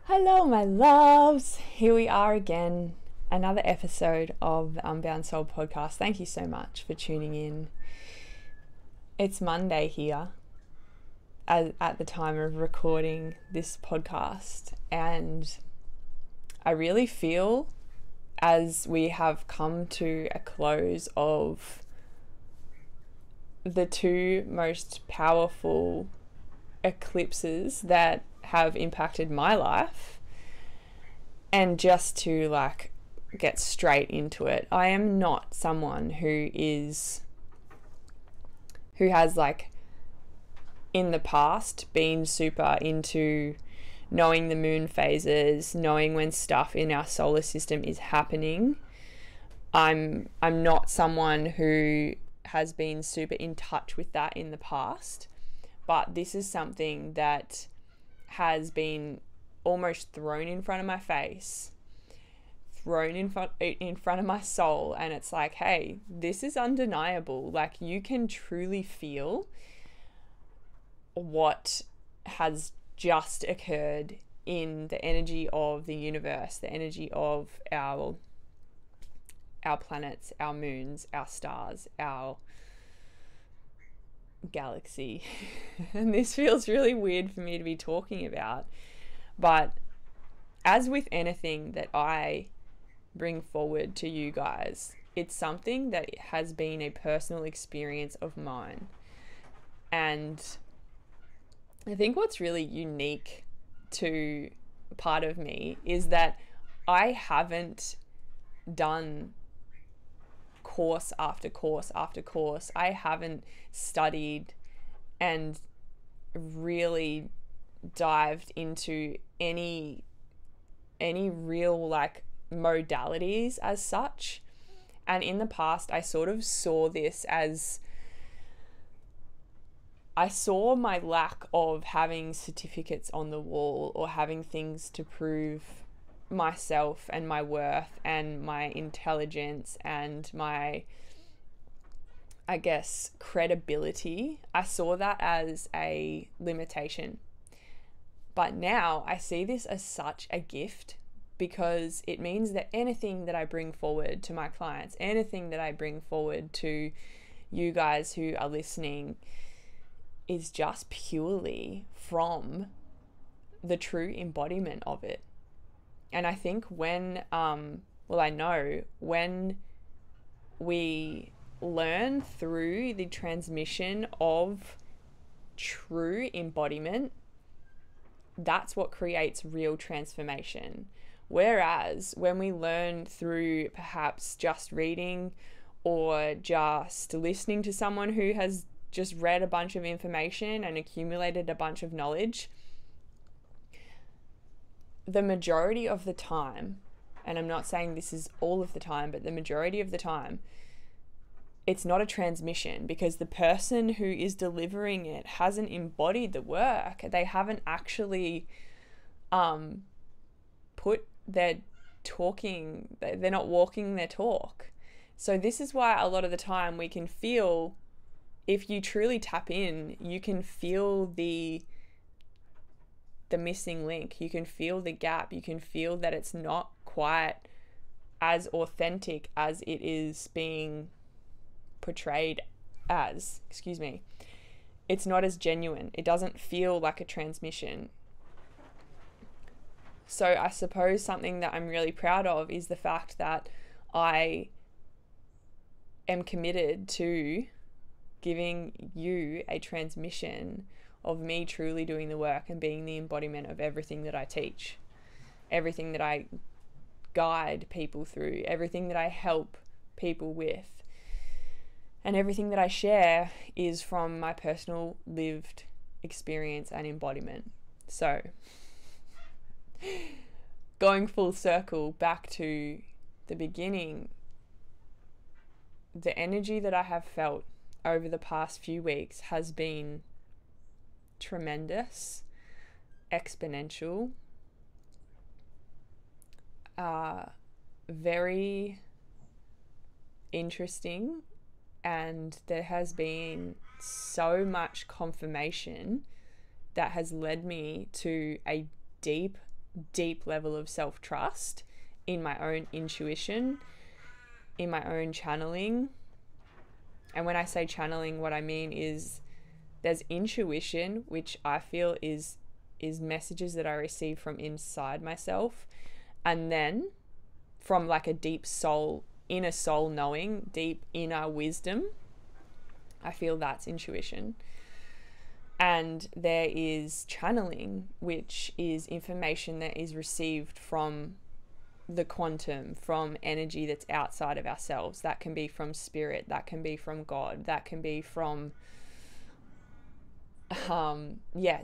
Hello, my loves. Here we are again, another episode of the Unbound Soul podcast. Thank you so much for tuning in. It's Monday here at the time of recording this podcast, and I really feel as we have come to a close of the two most powerful eclipses that have impacted my life, and just to get straight into it, I am not someone who has in the past been super into knowing the moon phases, knowing when stuff in our solar system is happening. I'm not someone who has been super in touch with that in the past, but this is something that has been almost thrown in front of my face, thrown in front of my soul, and it's like, hey, this is undeniable. Like, you can truly feel what has just occurred in the energy of the universe, the energy of our planets, our moons, our stars, our galaxy. And this feels really weird for me to be talking about, but as with anything that I bring forward to you guys, it's something that has been a personal experience of mine. And I think what's really unique to part of me is that I haven't done course after course after course. I haven't studied and really dived into any real modalities as such. And in the past, I sort of saw this as, I saw my lack of having certificates on the wall or having things to prove myself and my worth and my intelligence and my, I guess, credibility. I saw that as a limitation. But now I see this as such a gift, because it means that anything that I bring forward to my clients, anything that I bring forward to you guys who are listening, is just purely from the true embodiment of it. And I think when we learn through the transmission of true embodiment, that's what creates real transformation. Whereas when we learn through perhaps just reading or just listening to someone who has just read a bunch of information and accumulated a bunch of knowledge, the majority of the time, and I'm not saying this is all of the time, but the majority of the time, it's not a transmission, because the person who is delivering it hasn't embodied the work. They haven't actually put their talking, they're not walking their talk. So this is why a lot of the time we can feel, if you truly tap in, you can feel the missing link. You can feel the gap. You can feel that it's not quite as authentic as it is being portrayed as. It's not as genuine. It doesn't feel like a transmission. So I suppose something that I'm really proud of is the fact that I am committed to giving you a transmission of me truly doing the work and being the embodiment of everything that I teach, everything that I guide people through, everything that I help people with, and everything that I share is from my personal lived experience and embodiment. So, going full circle back to the beginning, the energy that I have felt over the past few weeks has been tremendous, exponential, very interesting, and there has been so much confirmation that has led me to a deep deep level of self-trust in my own intuition, in my own channeling. And when I say channeling, what I mean is there's intuition, which I feel is messages that I receive from inside myself, and then from like a deep soul, inner soul knowing, deep inner wisdom. I feel that's intuition. And there is channeling, which is information that is received from the quantum, from energy that's outside of ourselves. That can be from spirit, that can be from God, that can be from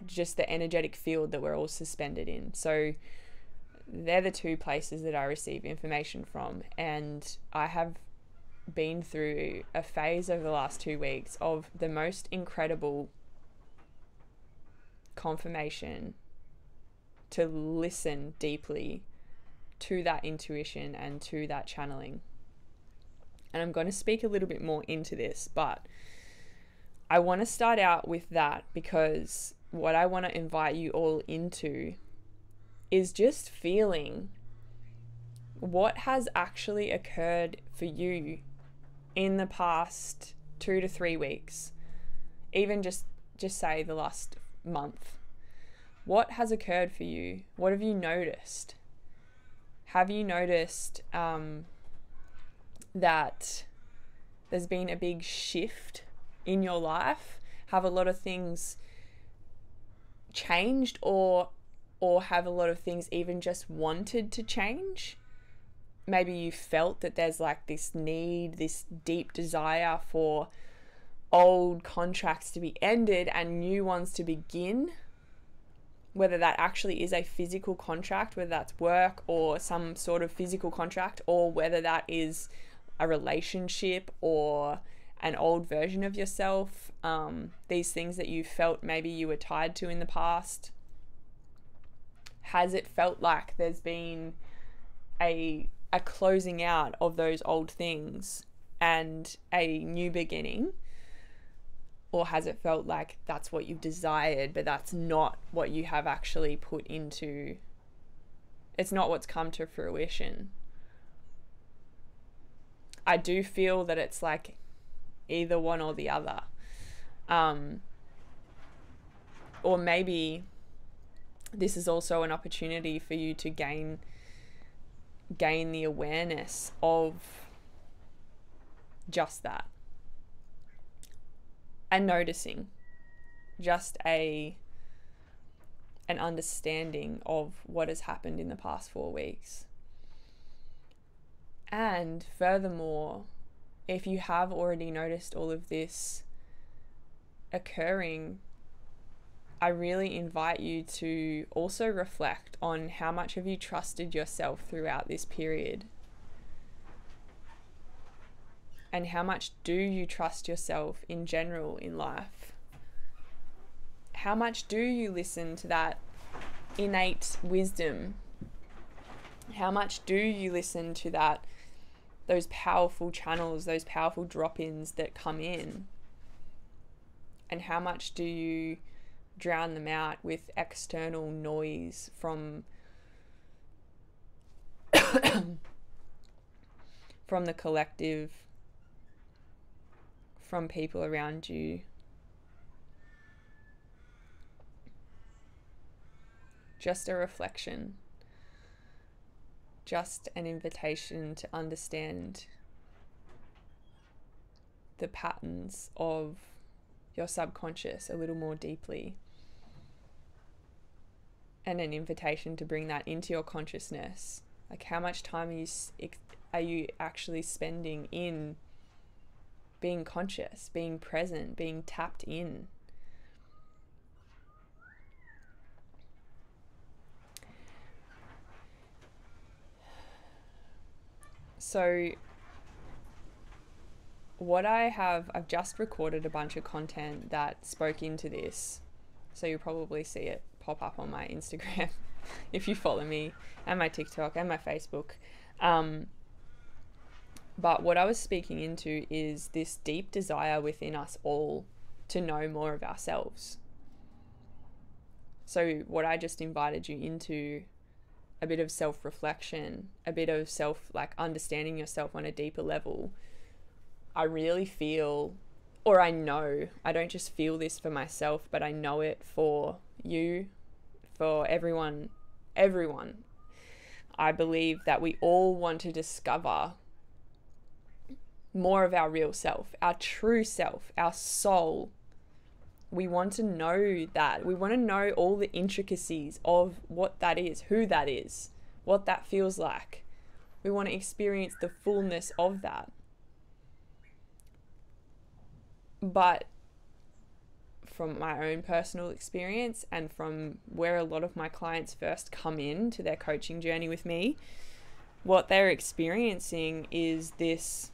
just the energetic field that we're all suspended in. So they're the two places that I receive information from. And I have been through a phase over the last 2 weeks of the most incredible confirmation to listen deeply to that intuition and to that channeling. And I'm going to speak a little bit more into this, but I want to start out with that because what I want to invite you all into is just feeling what has actually occurred for you in the past 2 to 3 weeks, even just say the last month. What has occurred for you? What have you noticed? Have you noticed that there's been a big shift in your life? Have a lot of things changed, or have a lot of things even just wanted to change? Maybe you felt that there's like this need, this deep desire for old contracts to be ended and new ones to begin. Whether that actually is a physical contract, whether that's work or some sort of physical contract, or whether that is a relationship or an old version of yourself, these things that you felt maybe you were tied to in the past. Has it felt like there's been a closing out of those old things and a new beginning? Or has it felt like that's what you've desired, but that's not what you have actually put into, it's not what's come to fruition? I do feel that it's like either one or the other. Or maybe this is also an opportunity for you to gain the awareness of just that. And noticing, just an understanding of what has happened in the past 4 weeks. And furthermore, if you have already noticed all of this occurring, I really invite you to also reflect on how much have you trusted yourself throughout this period. And how much do you trust yourself in general in life? How much do you listen to that innate wisdom? How much do you listen to those powerful channels, those powerful drop-ins that come in? And how much do you drown them out with external noise from the collective, from people around you? Just a reflection, just an invitation to understand the patterns of your subconscious a little more deeply, and an invitation to bring that into your consciousness. Like, how much time are you actually spending in being conscious, being present, being tapped in? So I've just recorded a bunch of content that spoke into this. So you'll probably see it pop up on my Instagram if you follow me, and my TikTok and my Facebook. But what I was speaking into is this deep desire within us all to know more of ourselves. So what I just invited you into a bit of self-reflection, a bit of understanding yourself on a deeper level, I really feel, or I know, I don't just feel this for myself, but I know it for you, for everyone. I believe that we all want to discover more of our real self, our true self, our soul. We want to know that. We want to know all the intricacies of what that is, who that is, what that feels like. We want to experience the fullness of that. But from my own personal experience and from where a lot of my clients first come in to their coaching journey with me, what they're experiencing is this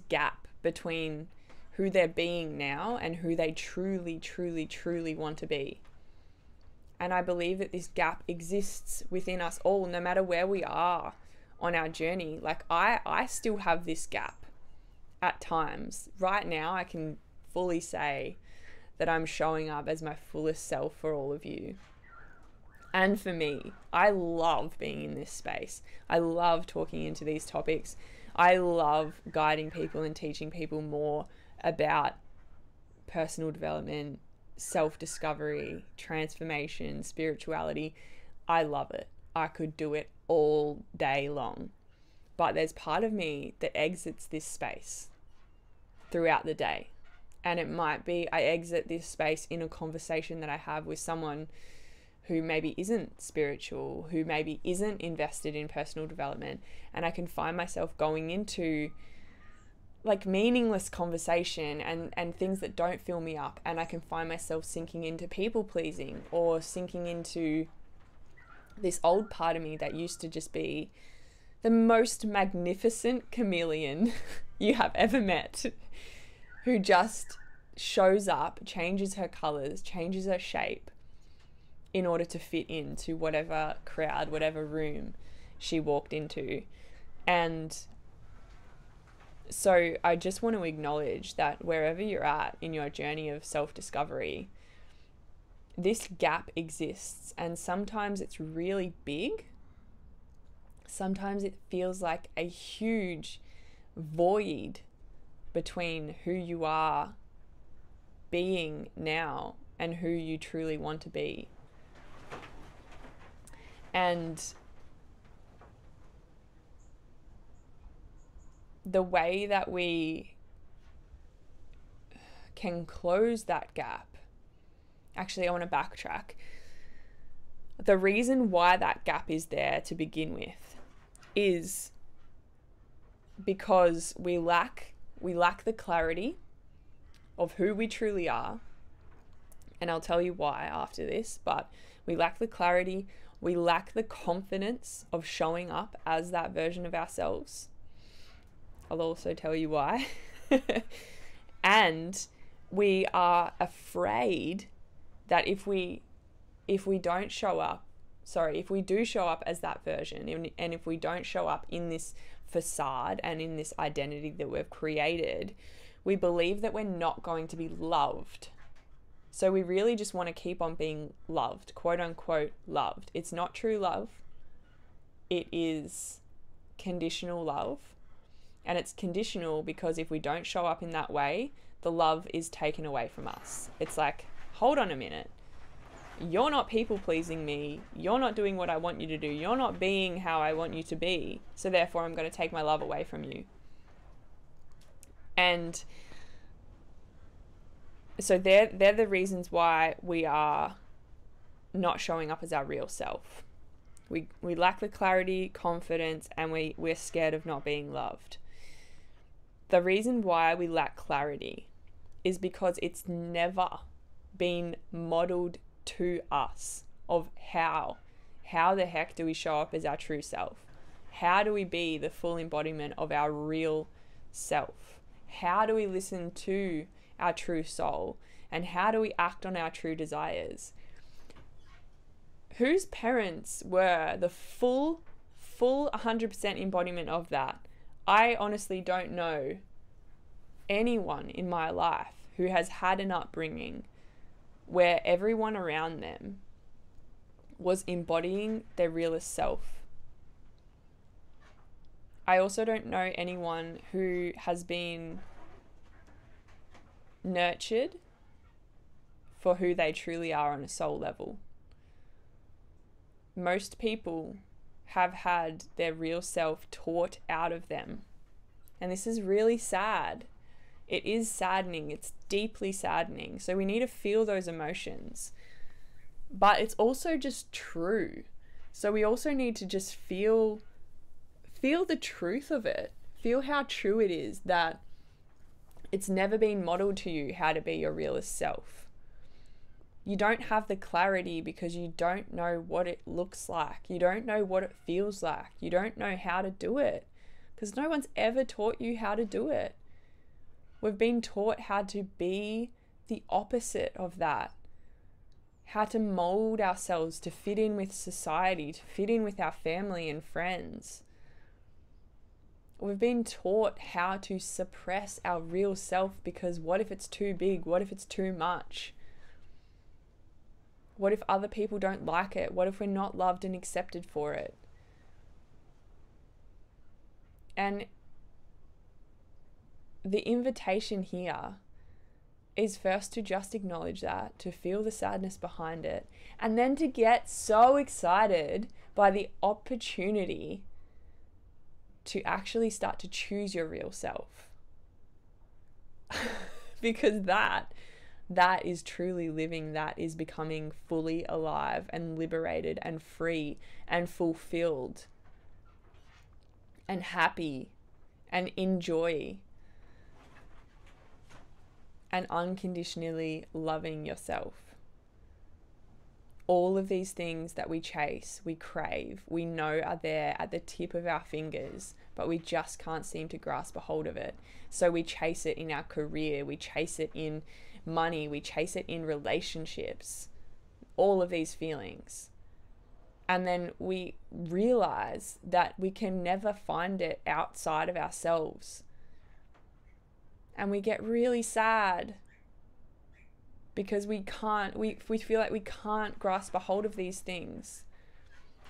gap between who they're being now and who they truly want to be. And I believe that this gap exists within us all, no matter where we are on our journey. Like I still have this gap at times. Right now, I can fully say that I'm showing up as my fullest self for all of you. And for me, I love being in this space. I love talking into these topics. I love guiding people and teaching people more about personal development, self-discovery, transformation, spirituality. I love it. I could do it all day long. But there's part of me that exits this space throughout the day. And it might be I exit this space in a conversation that I have with someone who maybe isn't spiritual, who maybe isn't invested in personal development. And I can find myself going into like meaningless conversation and things that don't fill me up. And I can find myself sinking into people pleasing or sinking into this old part of me that used to just be the most magnificent chameleon you have ever met, who just shows up, changes her colors, changes her shape in order to fit into whatever crowd, whatever room she walked into. And so I just want to acknowledge that wherever you're at in your journey of self-discovery, this gap exists, and sometimes it's really big. Sometimes it feels like a huge void between who you are being now and who you truly want to be. And the way that we can close that gap, actually, I want to backtrack. The reason why that gap is there to begin with is because we lack the clarity of who we truly are. And I'll tell you why after this, but we lack the clarity, we lack the confidence of showing up as that version of ourselves. I'll also tell you why. And we are afraid that if we don't show up, if we do show up as that version, and if we don't show up in this facade and in this identity that we've created, we believe that we're not going to be loved. So we really just want to keep on being loved, quote unquote loved. It's not true love. It is conditional love. And it's conditional because if we don't show up in that way, the love is taken away from us. It's like, hold on a minute. You're not people pleasing me. You're not doing what I want you to do. You're not being how I want you to be. So therefore, I'm going to take my love away from you. And so they're the reasons why we are not showing up as our real self. We lack the clarity, confidence, and we're scared of not being loved. The reason why we lack clarity is because it's never been modeled to us of how the heck do we show up as our true self? How do we be the full embodiment of our real self? How do we listen to our true soul? And how do we act on our true desires? Whose parents were the full 100% embodiment of that? I honestly don't know anyone in my life who has had an upbringing where everyone around them was embodying their realest self. I also don't know anyone who has been nurtured for who they truly are on a soul level. Most people have had their real self taught out of them. And this is really sad. It is saddening. It's deeply saddening. So we need to feel those emotions. But it's also just true. So we also need to just feel the truth of it. Feel how true it is that it's never been modeled to you how to be your realest self. You don't have the clarity because you don't know what it looks like. You don't know what it feels like. You don't know how to do it because no one's ever taught you how to do it. We've been taught how to be the opposite of that. How to mold ourselves to fit in with society, to fit in with our family and friends. We've been taught how to suppress our real self because what if it's too big? What if it's too much? What if other people don't like it? What if we're not loved and accepted for it? And the invitation here is first to just acknowledge that, to feel the sadness behind it, and then to get so excited by the opportunity to actually start to choose your real self. Because that is truly living, that is becoming fully alive and liberated and free and fulfilled and happy and in joy and unconditionally loving yourself. All of these things that we chase, we crave, we know are there at the tip of our fingers, but we just can't seem to grasp a hold of it. So we chase it in our career, we chase it in money, we chase it in relationships, all of these feelings. And then we realize that we can never find it outside of ourselves. And we get really sad because we feel like we can't grasp a hold of these things.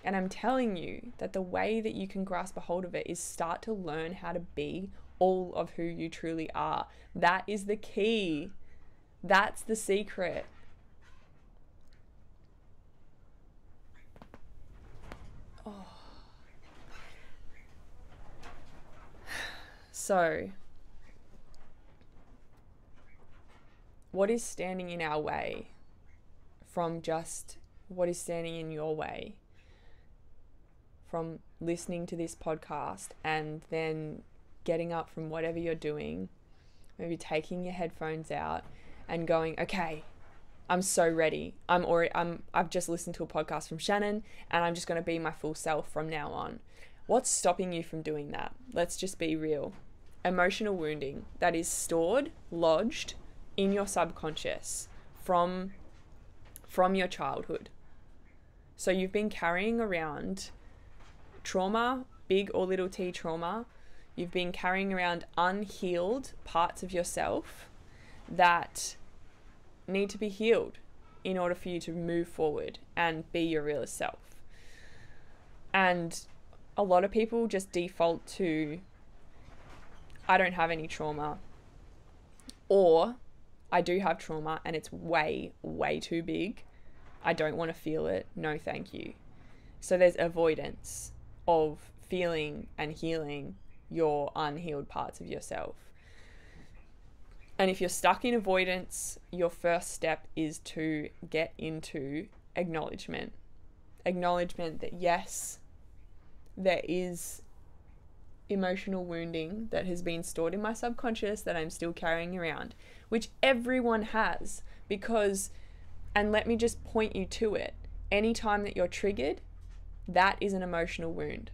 And I'm telling you that the way that you can grasp a hold of it is start to learn how to be all of who you truly are. That is the key. That's the secret. Oh. So, what is standing in our way from just what is standing in your way from listening to this podcast and then getting up from whatever you're doing, maybe taking your headphones out and going, okay, I'm so ready. I've just listened to a podcast from Shannon and I'm just going to be my full self from now on. What's stopping you from doing that? Let's just be real. Emotional wounding that is stored, lodged in your subconscious from your childhood. So you've been carrying around trauma, big or little t trauma. You've been carrying around unhealed parts of yourself that need to be healed in order for you to move forward and be your realest self. And a lot of people just default to, I don't have any trauma, or I do have trauma and it's way, way too big. I don't want to feel it. No, thank you. So there's avoidance of feeling and healing your unhealed parts of yourself. And if you're stuck in avoidance, your first step is to get into acknowledgement. Acknowledgement that yes, there is emotional wounding that has been stored in my subconscious that I'm still carrying around, which everyone has, because, and let me just point you to it, anytime that you're triggered, that is an emotional wound.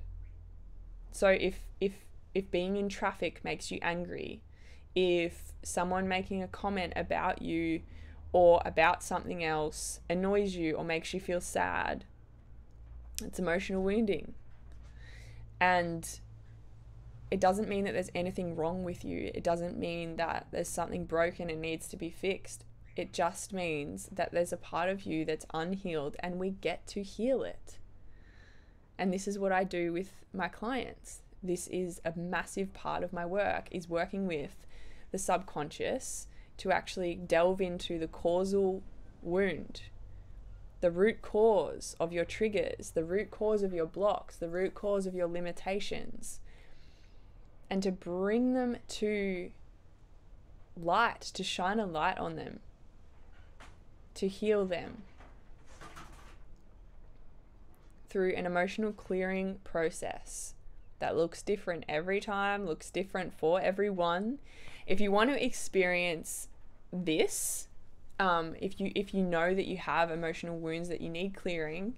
So if being in traffic makes you angry, if someone making a comment about you or about something else annoys you or makes you feel sad, it's emotional wounding. And it doesn't mean that there's anything wrong with you. It doesn't mean that there's something broken and needs to be fixed. It just means that there's a part of you that's unhealed and we get to heal it. And this is what I do with my clients. This is a massive part of my work, is working with the subconscious to actually delve into the causal wound, the root cause of your triggers, the root cause of your blocks, the root cause of your limitations, and to bring them to light, to shine a light on them, to heal them through an emotional clearing process that looks different every time, looks different for everyone. If you want to experience this, if you know that you have emotional wounds that you need clearing,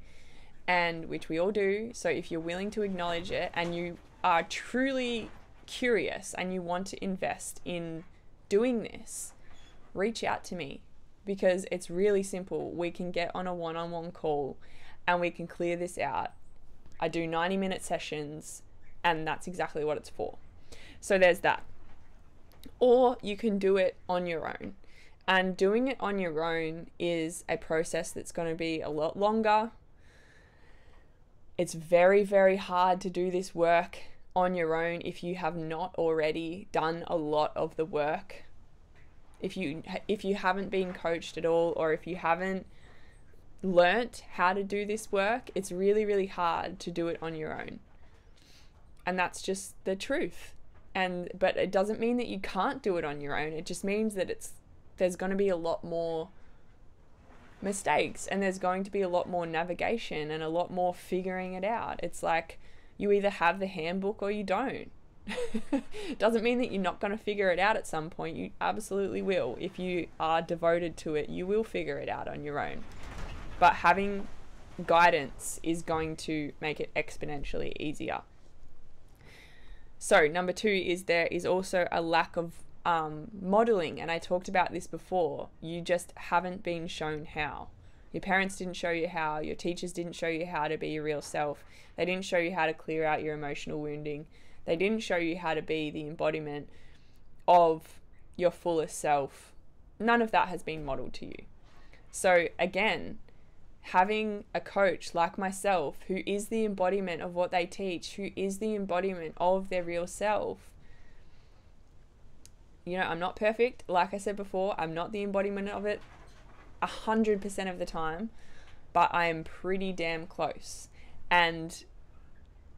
and which we all do, so if you're willing to acknowledge it and you are truly curious and you want to invest in doing this, reach out to me, because it's really simple. We can get on a one-on-one call and we can clear this out. I do 90-minute sessions, and that's exactly what it's for. So there's that. Or you can do it on your own. And doing it on your own is a process that's going to be a lot longer. It's very, very hard to do this work on your own if you have not already done a lot of the work. If you haven't been coached at all, or if you haven't learnt how to do this work, it's really, really hard to do it on your own. And that's just the truth. But it doesn't mean that you can't do it on your own. It just means that there's going to be a lot more mistakes, and there's going to be a lot more navigation and a lot more figuring it out. It's like you either have the handbook or you don't. Doesn't mean that you're not going to figure it out at some point. You absolutely will. If you are devoted to it, you will figure it out on your own. But having guidance is going to make it exponentially easier. So number 2 is there is also a lack of modeling, and I talked about this before. You just haven't been shown how. Your parents didn't show you how. Your teachers didn't show you how to be your real self. They didn't show you how to clear out your emotional wounding. They didn't show you how to be the embodiment of your fullest self. None of that has been modeled to you. So again, having a coach like myself who is the embodiment of what they teach, who is the embodiment of their real self. You know, I'm not perfect. Like I said before, I'm not the embodiment of it 100% of the time, but I am pretty damn close. And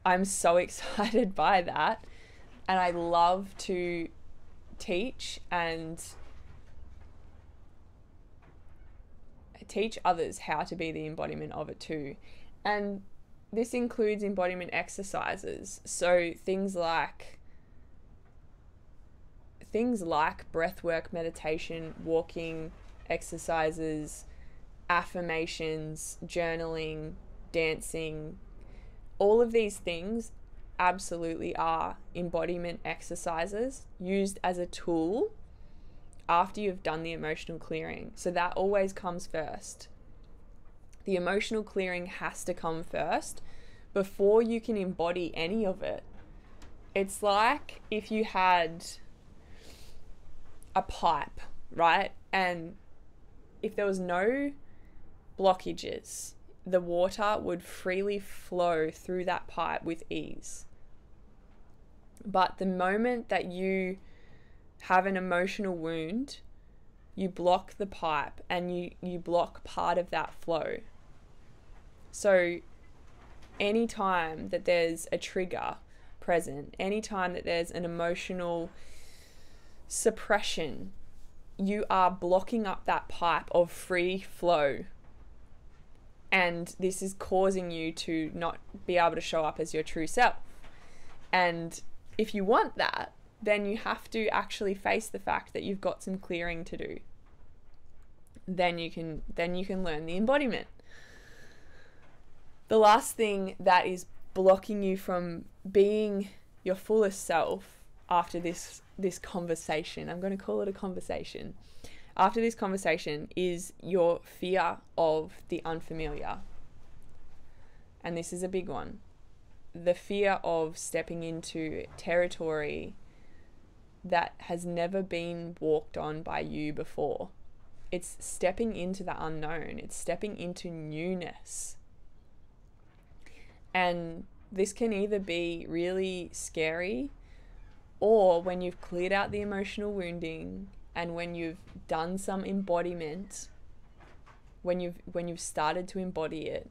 I'm so excited by that. And I love to teach and teach others how to be the embodiment of it too. And this includes embodiment exercises. So things like breathwork, meditation, walking exercises, affirmations, journaling, dancing, all of these things absolutely are embodiment exercises used as a tool after you've done the emotional clearing. So that always comes first. The emotional clearing has to come first before you can embody any of it. It's like if you had a pipe, right? And if there was no blockages, the water would freely flow through that pipe with ease. But the moment that you have an emotional wound, you block the pipe and you block part of that flow. So anytime that there's a trigger present, anytime that there's an emotional suppression, you are blocking up that pipe of free flow. And this is causing you to not be able to show up as your true self. And if you want that, then you have to actually face the fact that you've got some clearing to do. Then you can learn the embodiment. The last thing that is blocking you from being your fullest self after this conversation, I'm going to call it a conversation, after this conversation, is your fear of the unfamiliar. And this is a big one. The fear of stepping into territory that has never been walked on by you before. It's stepping into the unknown. It's stepping into newness. And this can either be really scary, or when you've cleared out the emotional wounding and when you've done some embodiment, when you've started to embody it,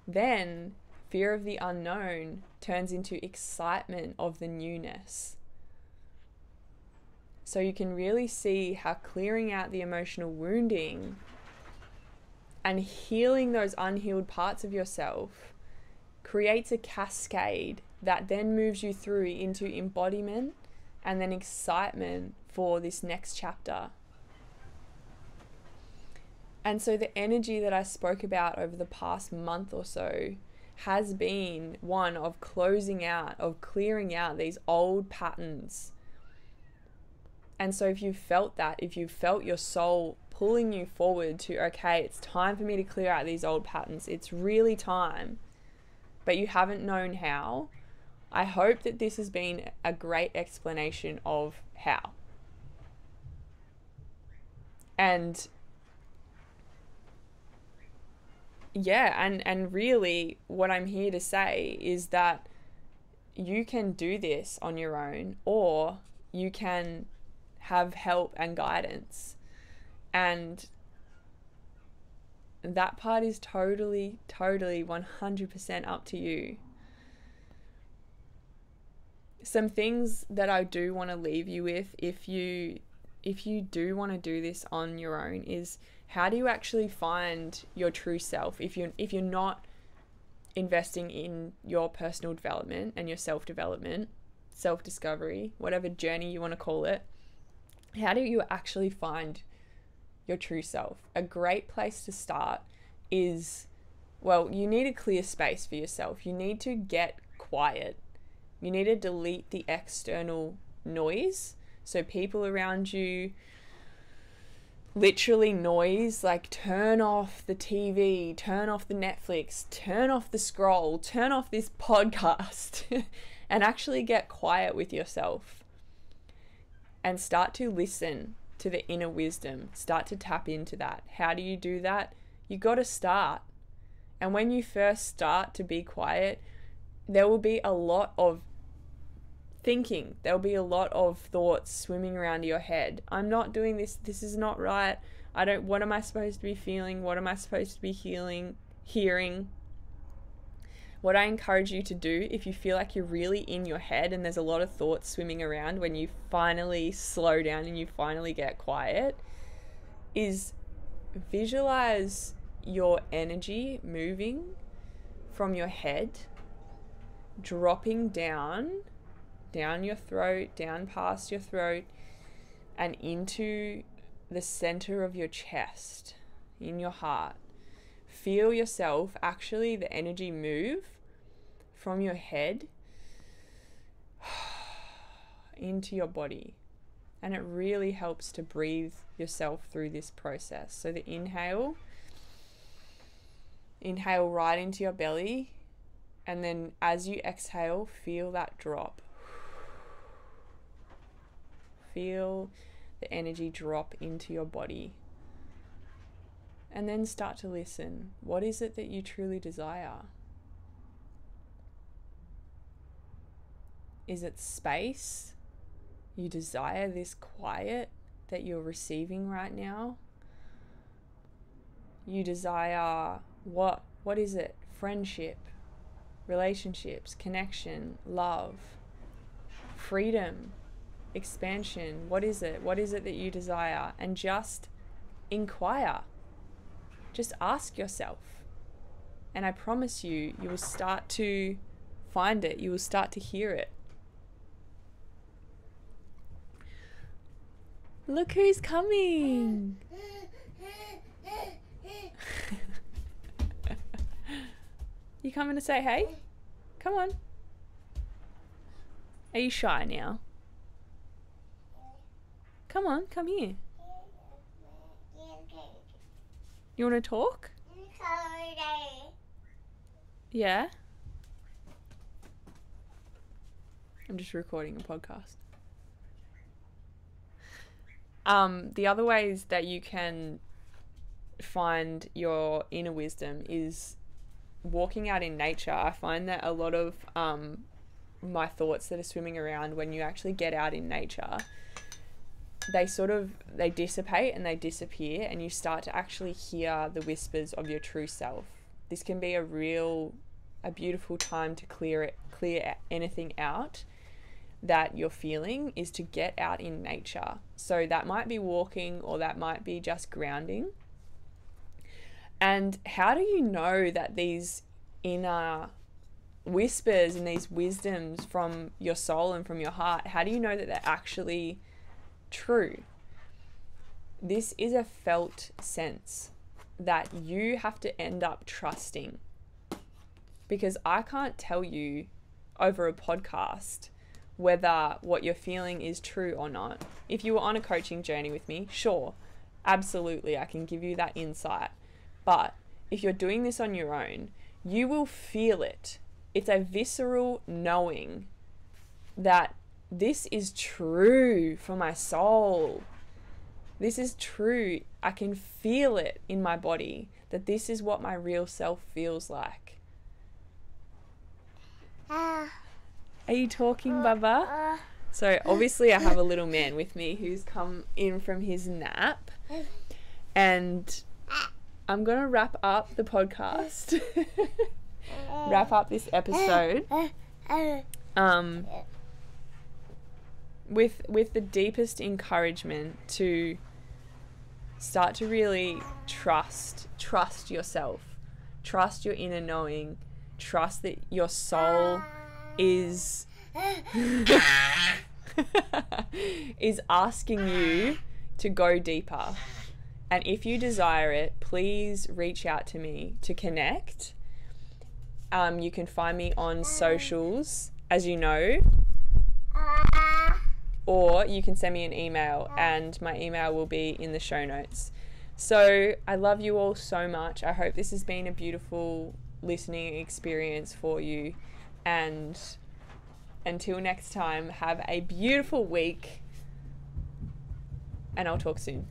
then fear of the unknown turns into excitement of the newness. So you can really see how clearing out the emotional wounding and healing those unhealed parts of yourself creates a cascade that then moves you through into embodiment and then excitement for this next chapter. And so the energy that I spoke about over the past month or so has been one of closing out, of clearing out these old patterns. And so if you've felt that, if you've felt your soul pulling you forward to, okay, it's time for me to clear out these old patterns, it's really time, but you haven't known how, I hope that this has been a great explanation of how. And yeah, and really what I'm here to say is that you can do this on your own, or you can have help and guidance. And that part is totally 100% up to you. Some things that I do want to leave you with, if you do want to do this on your own, is how do you actually find your true self if you're not investing in your personal development and your self-development, self-discovery, whatever journey you want to call it. How do you actually find your true self? A great place to start is, well, you need a clear space for yourself. You need to get quiet. You need to delete the external noise. So people around you, literally noise, like turn off the TV, turn off the Netflix, turn off the scroll, turn off this podcast and actually get quiet with yourself and start to listen to the inner wisdom. Start to tap into that. How do you do that? You got to start. And when you first start to be quiet, there will be a lot of thinking. There'll be a lot of thoughts swimming around your head. I'm not doing this. This is not right. What am I supposed to be feeling? What am I supposed to be hearing? What I encourage you to do, if you feel like you're really in your head and there's a lot of thoughts swimming around, when you finally slow down and you finally get quiet, is visualize your energy moving from your head, dropping down your throat, down past your throat, and into the center of your chest, in your heart. Feel yourself, actually, the energy move from your head into your body. And it really helps to breathe yourself through this process. So the inhale right into your belly, and then as you exhale, feel that drop. Feel the energy drop into your body. And then start to listen. What is it that you truly desire? Is it space? You desire this quiet that you're receiving right now? You desire what is it? Friendship, relationships, connection, love, freedom, expansion. What is it? What is it that you desire? And just inquire. Just ask yourself. And I promise you, you will start to find it. You will start to hear it. Look who's coming. You coming to say hey? Come on. Are you shy now? Come on, come here. You want to talk? Yeah? I'm just recording a podcast. The other ways that you can find your inner wisdom is walking out in nature. I find that a lot of my thoughts that are swimming around, when you actually get out in nature, they dissipate and they disappear, and you start to actually hear the whispers of your true self. This can be a beautiful time to clear anything out that you're feeling, is to get out in nature. So that might be walking, or that might be just grounding. And how do you know that these inner whispers and these wisdoms from your soul and from your heart, how do you know that they're actually true? This is a felt sense that you have to end up trusting, because I can't tell you over a podcast whether what you're feeling is true or not. If you were on a coaching journey with me, sure, absolutely, I can give you that insight. But if you're doing this on your own, you will feel it. It's a visceral knowing that this is true for my soul. This is true. I can feel it in my body that this is what my real self feels like. Are you talking, Baba? So obviously I have a little man with me who's come in from his nap, and I'm going to wrap up the podcast, wrap up this episode with the deepest encouragement to start to really trust yourself, trust your inner knowing, trust that your soul is asking you to go deeper. And if you desire it, please reach out to me to connect. You can find me on socials, as you know, or you can send me an email, and my email will be in the show notes. So I love you all so much. I hope this has been a beautiful listening experience for you. And until next time, have a beautiful week, and I'll talk soon.